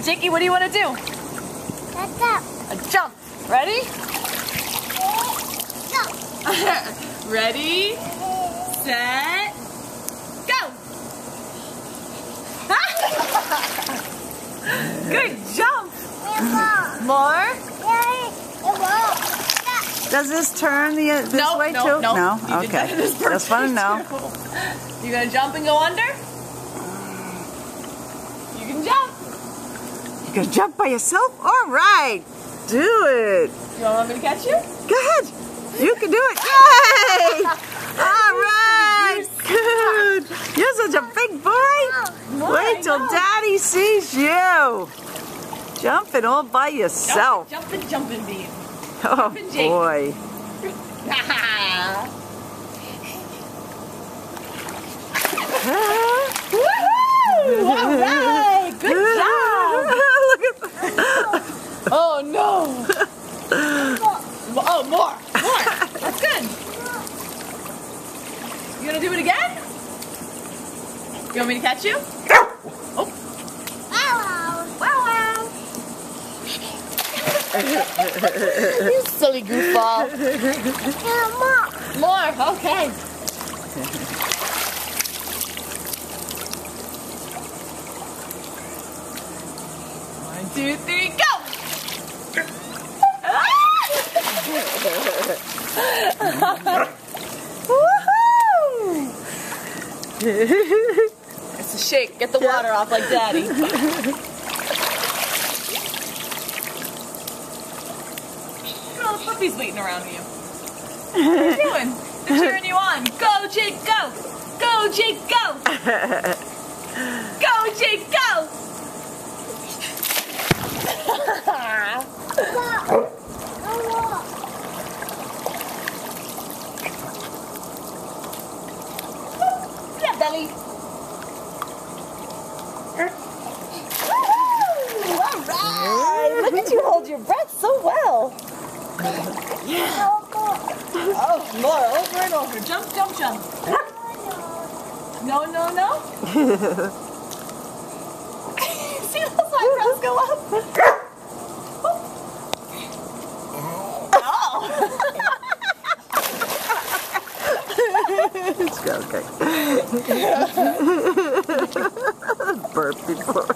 Jakey, what do you want to do? A jump. Ready? Ready, set, go! Good jump! More? Does this turn this way no, too? No. Okay. Just fun to know. You gonna jump and go under? You can jump. You can jump by yourself? All right. Do it. You want me to catch you? Go ahead. You can do it. Yay! All right. Good. You're such a big boy. Wait till Daddy sees you. Jumping all by yourself. Jumping beam. Oh boy. Woohoo! All right. Good job. Look at that. Oh no. Oh, more. That's good. You gonna do it again? You want me to catch you? Oh. Wow. You silly goofball. More. Okay. 1, 2, 3, go! Woohoo! It's a shake. Get the water off like Daddy. Look at all the puppies waiting around you. What are you doing? They're cheering you on. Go, Jake, go! Go, Jake, go! Go, Jake, go! Yeah, belly. All right. Look at you hold your breath so well. Yeah. Oh, more, over and over. Jump. No. See those eyebrows go up? Oh. It's okay. Burp before.